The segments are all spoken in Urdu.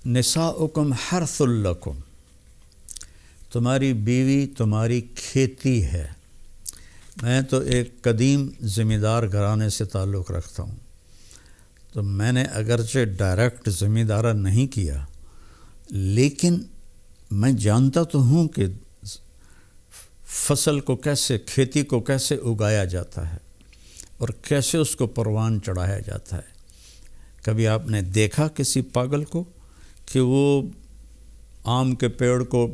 نساؤکم حرث لکم، تمہاری بیوی تمہاری کھیتی ہے۔ میں تو ایک قدیم زمیندار گھرانے سے تعلق رکھتا ہوں، تو میں نے اگرچہ ڈائریکٹ زمیندارہ نہیں کیا، لیکن میں جانتا تو ہوں کہ فصل کو کیسے، کھیتی کو کیسے اگایا جاتا ہے اور کیسے اس کو پروان چڑھایا جاتا ہے۔ کبھی آپ نے دیکھا کسی پاگل کو کہ وہ آم کے پیڑ کو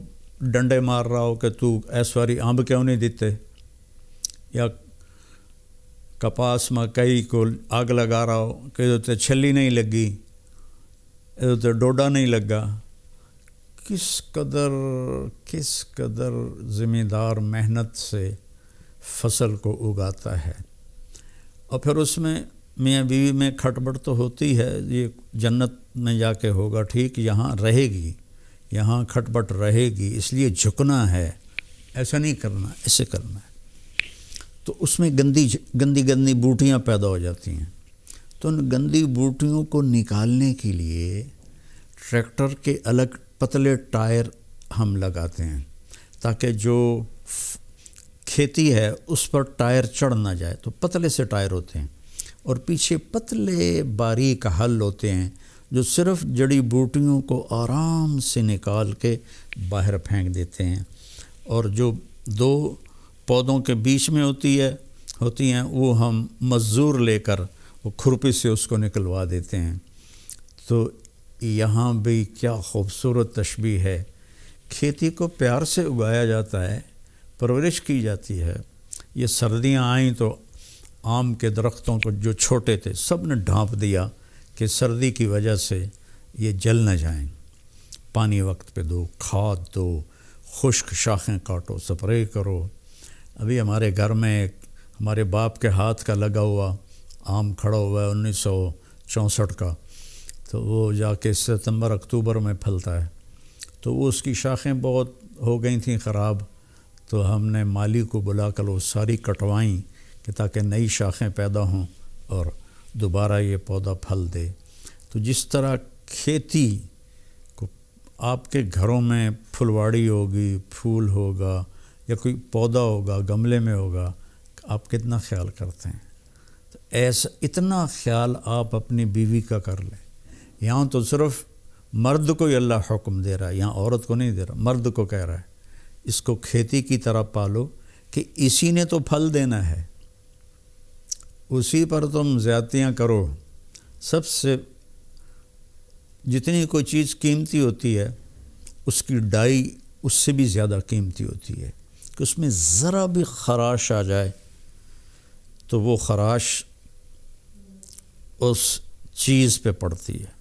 ڈنڈے مار رہا ہو کہ تو ایس واری آم کیوں نہیں دیتے، یا کپاس مکئی کو آگ لگا رہا ہو کہ ادھر چھلی نہیں لگی، ادھر ڈوڈا نہیں لگا۔ کس قدر زمیندار محنت سے فصل کو اگاتا ہے، اور پھر اس میں میاں بیوی میں کھٹبٹ تو ہوتی ہے، یہ جنت میں جا کے ہوگا ٹھیک، یہاں رہے گی، یہاں کھٹبٹ رہے گی، اس لیے جھکنا ہے، ایسا نہیں کرنا، ایسے کرنا ہے۔ تو اس میں گندی بوٹیاں پیدا ہو جاتی ہیں، تو ان گندی بوٹیوں کو نکالنے کے لیے ٹریکٹر کے الگ پتلے ٹائر ہم لگاتے ہیں تاکہ جو کھیتی ہے اس پر ٹائر چڑھ نہ جائے، تو پتلے سے ٹائر ہوتے ہیں، اور پیچھے پتلے باریک حل ہوتے ہیں جو صرف جڑی بوٹیوں کو آرام سے نکال کے باہر پھینک دیتے ہیں، اور جو دو پودوں کے بیچ میں ہوتی ہیں وہ ہم مزدور لے کر وہ کھرپی سے اس کو نکلوا دیتے ہیں۔ تو یہاں بھی کیا خوبصورت تشبیہ ہے، کھیتی کو پیار سے اگایا جاتا ہے، پرورش کی جاتی ہے۔ یہ سردیاں آئیں تو آم کے درختوں کو جو چھوٹے تھے سب نے ڈھانپ دیا کہ سردی کی وجہ سے یہ جل نہ جائیں، پانی وقت پہ دو، کھاد دو، خشک شاخیں کاٹو، سپرے کرو۔ ابھی ہمارے گھر میں ہمارے باپ کے ہاتھ کا لگا ہوا آم کھڑا ہوا ہے 1964 کا، تو وہ جا کے ستمبر اکتوبر میں پھلتا ہے، تو وہ اس کی شاخیں بہت ہو گئی تھیں خراب، تو ہم نے مالی کو بلا کر وہ ساری کٹوائیں کہ تاکہ نئی شاخیں پیدا ہوں اور دوبارہ یہ پودا پھل دے۔ تو جس طرح کھیتی کو آپ کے گھروں میں پھلواڑی ہوگی، پھول ہوگا یا کوئی پودا ہوگا گملے میں ہوگا، آپ کتنا خیال کرتے ہیں، تو ایسا اتنا خیال آپ اپنی بیوی کا کر لیں۔ یہاں تو صرف مرد کو ہی اللہ حکم دے رہا ہے، یہاں عورت کو نہیں دے رہا، مرد کو کہہ رہا ہے اس کو کھیتی کی طرح پالو کہ اسی نے تو پھل دینا ہے، اسی پر تم زیادتیاں کرو۔ سب سے جتنی کوئی چیز قیمتی ہوتی ہے اس کی ڈائی اس سے بھی زیادہ قیمتی ہوتی ہے، کہ اس میں ذرا بھی خراش آ جائے تو وہ خراش اس چیز پہ پڑتی ہے۔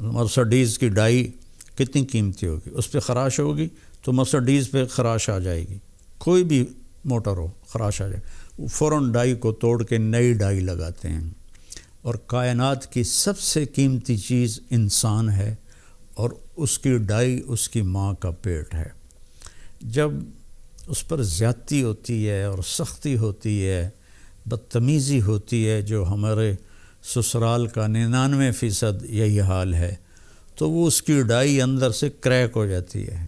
مرسڈیز کی ڈائی کتنی قیمتی ہوگی، اس پہ خراش ہوگی تو مرسڈیز پہ خراش آ جائے گی، کوئی بھی موٹر ہو خراش آ جائے، فوراً ڈائی کو توڑ کے نئی ڈائی لگاتے ہیں۔ اور کائنات کی سب سے قیمتی چیز انسان ہے، اور اس کی ڈائی اس کی ماں کا پیٹ ہے۔ جب اس پر زیادتی ہوتی ہے اور سختی ہوتی ہے، بدتمیزی ہوتی ہے، جو ہمارے سسرال کا 99% یہی حال ہے، تو وہ اس کی ڈائی اندر سے کریک ہو جاتی ہے۔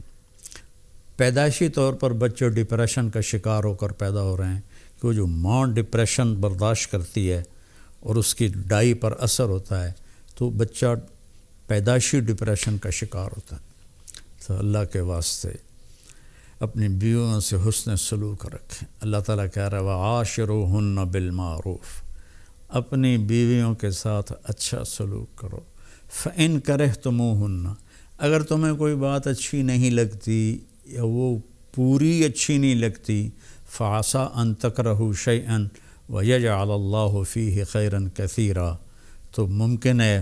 پیدائشی طور پر بچے ڈپریشن کا شکار ہو کر پیدا ہو رہے ہیں، کہ وہ جو ماں ڈپریشن برداشت کرتی ہے اور اس کی ڈائی پر اثر ہوتا ہے تو بچہ پیدائشی ڈپریشن کا شکار ہوتا ہے۔ تو اللہ کے واسطے اپنی بیویوں سے حسن سلوک رکھیں۔ اللہ تعالیٰ کہہ رہا ہے وَعَاشِرُوهُنَّ بِالْمَعْرُوفِ، اپنی بیویوں کے ساتھ اچھا سلوک کرو۔ فَإِن كَرِهْتُمُوهُنَّ، اگر تمہیں کوئی بات اچھی نہیں لگتی یا وہ پوری اچھی نہیں لگتی، فَعَسَىٰ أَن تَكْرَهُوا شَيْئًا وَيَجْعَلَ اللَّهُ فِيهِ خَيْرًا كَثِيرًا، تو ممکن ہے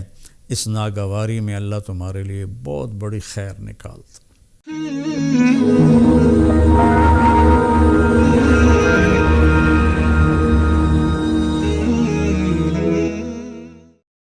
اس ناگواری میں اللہ تمہارے لیے بہت بڑی خیر نکالتا۔